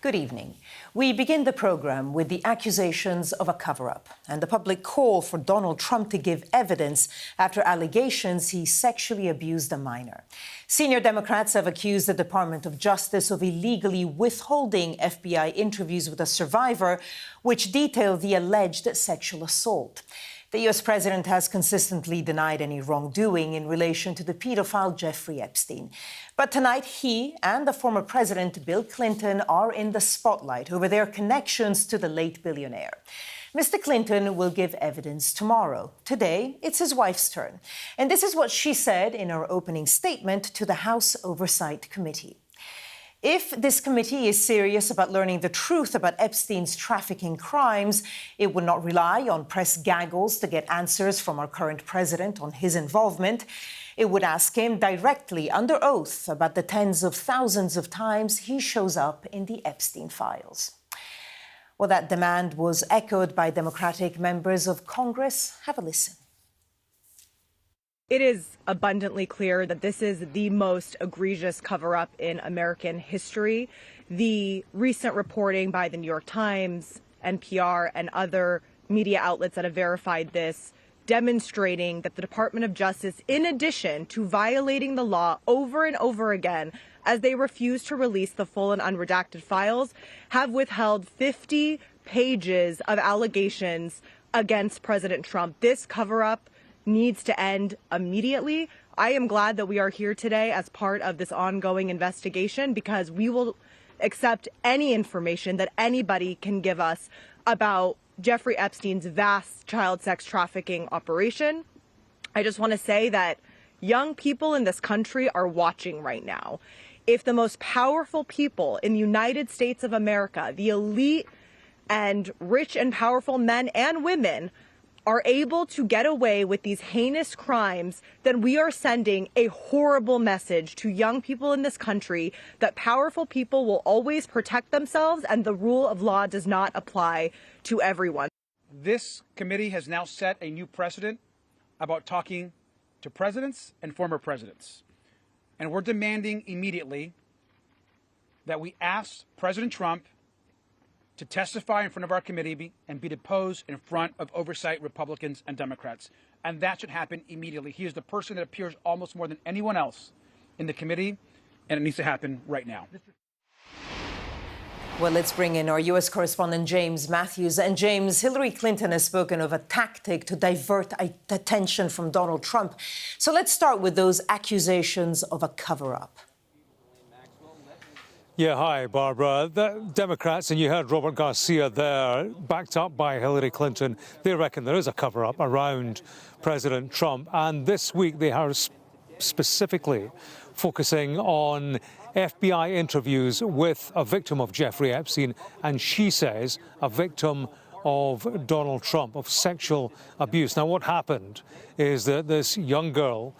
Good evening. We begin the program with the accusations of a cover-up and the public call for Donald Trump to give evidence after allegations he sexually abused a minor. Senior Democrats have accused the Department of Justice of illegally withholding FBI interviews with a survivor, which detail the alleged sexual assault. The U.S. president has consistently denied any wrongdoing in relation to the paedophile Jeffrey Epstein. But tonight, he and the former president, Bill Clinton, are in the spotlight over their connections to the late billionaire. Mr. Clinton will give evidence tomorrow. Today, it's his wife's turn. And this is what she said in her opening statement to the House Oversight Committee. If this committee is serious about learning the truth about Epstein's trafficking crimes, it would not rely on press gaggles to get answers from our current president on his involvement. It would ask him directly under oath about the tens of thousands of times he shows up in the Epstein files. Well, that demand was echoed by Democratic members of Congress. Have a listen. It is abundantly clear that this is the most egregious cover-up in American history. The recent reporting by the New York Times, NPR, and other media outlets that have verified this, demonstrating that the Department of Justice, in addition to violating the law over and over again, as they refuse to release the full and unredacted files, have withheld 50 pages of allegations against President Trump. This cover-up needs to end immediately. I am glad that we are here today as part of this ongoing investigation because we will accept any information that anybody can give us about Jeffrey Epstein's vast child sex trafficking operation. I just want to say that young people in this country are watching right now. If the most powerful people in the United States of America, the elite and rich and powerful men and women, are able to get away with these heinous crimes, then we are sending a horrible message to young people in this country that powerful people will always protect themselves and the rule of law does not apply to everyone. This committee has now set a new precedent about talking to presidents and former presidents. And we're demanding immediately that we ask President Trump to testify in front of our committee and be deposed in front of oversight Republicans and Democrats. And that should happen immediately. He is the person that appears almost more than anyone else in the committee, and it needs to happen right now. Well, let's bring in our U.S. correspondent, James Matthews. And James, Hillary Clinton has spoken of a tactic to divert attention from Donald Trump. So let's start with those accusations of a cover-up. Yeah, hi, Barbara. The Democrats, and you heard Robert Garcia there, backed up by Hillary Clinton, they reckon there is a cover-up around President Trump. And this week they are specifically focusing on FBI interviews with a victim of Jeffrey Epstein, and she says a victim of Donald Trump, of sexual abuse. Now, what happened is that this young girl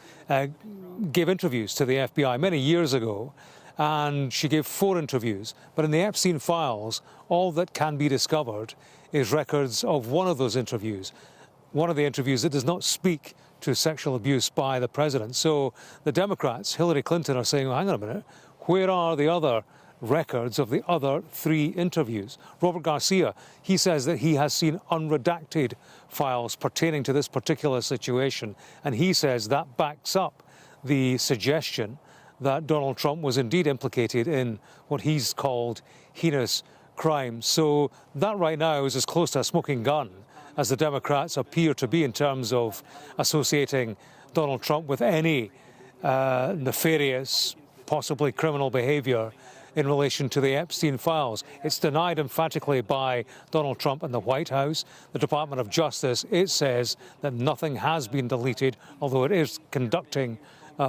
gave interviews to the FBI many years ago, and she gave 4 interviews. But in the Epstein files, all that can be discovered is records of one of those interviews, one of the interviews that does not speak to sexual abuse by the president. So the Democrats, Hillary Clinton, are saying, well, hang on a minute, where are the other records of the other 3 interviews? Robert Garcia, he says that he has seen unredacted files pertaining to this particular situation, and he says that backs up the suggestion that Donald Trump was indeed implicated in what he's called heinous crimes. So that right now is as close to a smoking gun as the Democrats appear to be in terms of associating Donald Trump with any nefarious, possibly criminal behavior in relation to the Epstein files. It's denied emphatically by Donald Trump and the White House. The Department of Justice, it says that nothing has been deleted, although it is conducting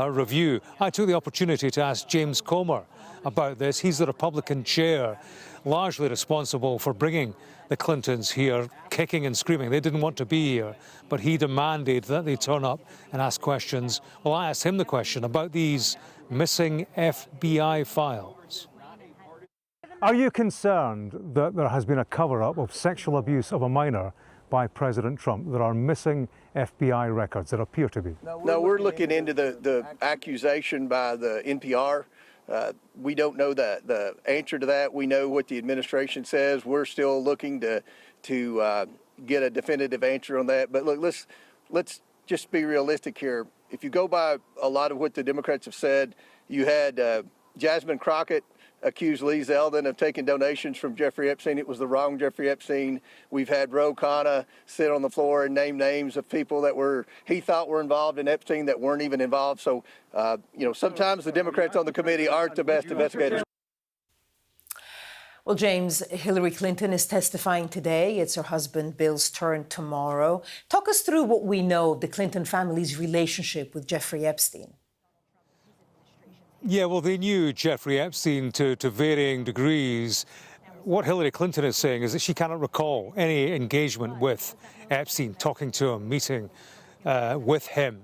review. I took the opportunity to ask James Comer about this. He's the Republican chair, largely responsible for bringing the Clintons here, kicking and screaming. They didn't want to be here, but he demanded that they turn up and ask questions. Well, I asked him the question about these missing FBI files. Are you concerned that there has been a cover-up of sexual abuse of a minor by President Trump? There are missing FBI records that appear to be. No, we're looking into the accusation by the NPR We don't know the answer to that. We know what the administration says. We're still looking to get a definitive answer on that. But look, let's just be realistic here. If you go by a lot of what the Democrats have said, you had Jasmine Crockett accused Lee Zeldin of taking donations from Jeffrey Epstein. It was the wrong Jeffrey Epstein. We've had Ro Khanna sit on the floor and name names of people that he thought were involved in Epstein that weren't even involved. So, sometimes the Democrats on the committee aren't the best investigators. Well, James, Hillary Clinton is testifying today. It's her husband Bill's turn tomorrow. Talk us through what we know of the Clinton family's relationship with Jeffrey Epstein. Yeah, well, they knew Jeffrey Epstein to varying degrees. What Hillary Clinton is saying is that she cannot recall any engagement with Epstein, talking to him, meeting with him.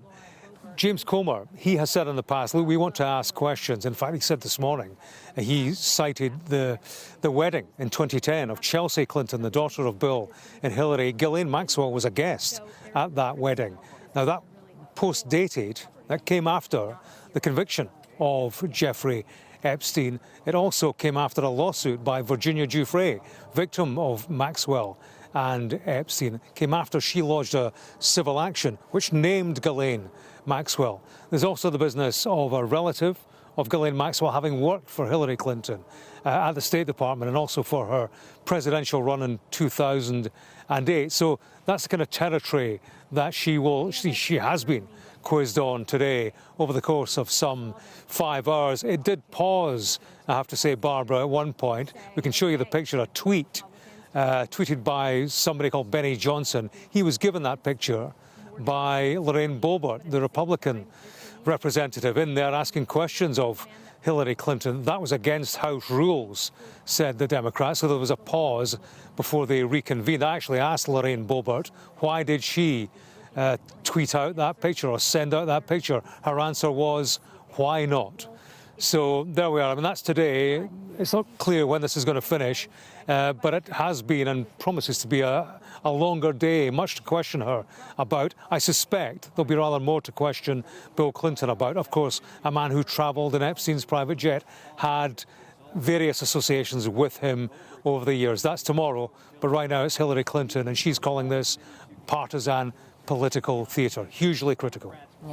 James Comer, he has said in the past, look, we want to ask questions. In fact, he said this morning, he cited the wedding in 2010 of Chelsea Clinton, the daughter of Bill and Hillary. Ghislaine Maxwell was a guest at that wedding. Now, that post-dated, that came after the conviction of Jeffrey Epstein. It also came after a lawsuit by Virginia Giuffre, victim of Maxwell and Epstein. Came after she lodged a civil action which named Ghislaine Maxwell. There's also the business of a relative of Ghislaine Maxwell having worked for Hillary Clinton at the State Department and also for her presidential run in 2008. So that's the kind of territory that she has been quizzed on today over the course of some 5 hours. It did pause, I have to say, Barbara, at one point. We can show you the picture, a tweet tweeted by somebody called Benny Johnson. He was given that picture by Lorraine Boebert, the Republican representative, in there asking questions of Hillary Clinton. That was against House rules, said the Democrats, so there was a pause before they reconvened. I actually asked Lorraine Boebert, why did she tweet out that picture or send out that picture? Her answer was, why not? So there we are. I mean, that's today. It's not clear when this is going to finish, but it has been and promises to be a longer day, much to question her about. I suspect there'll be rather more to question Bill Clinton about. Of course, a man who travelled in Epstein's private jet, had various associations with him over the years. That's tomorrow, but right now it's Hillary Clinton, and she's calling this partisan political theatre. Hugely critical.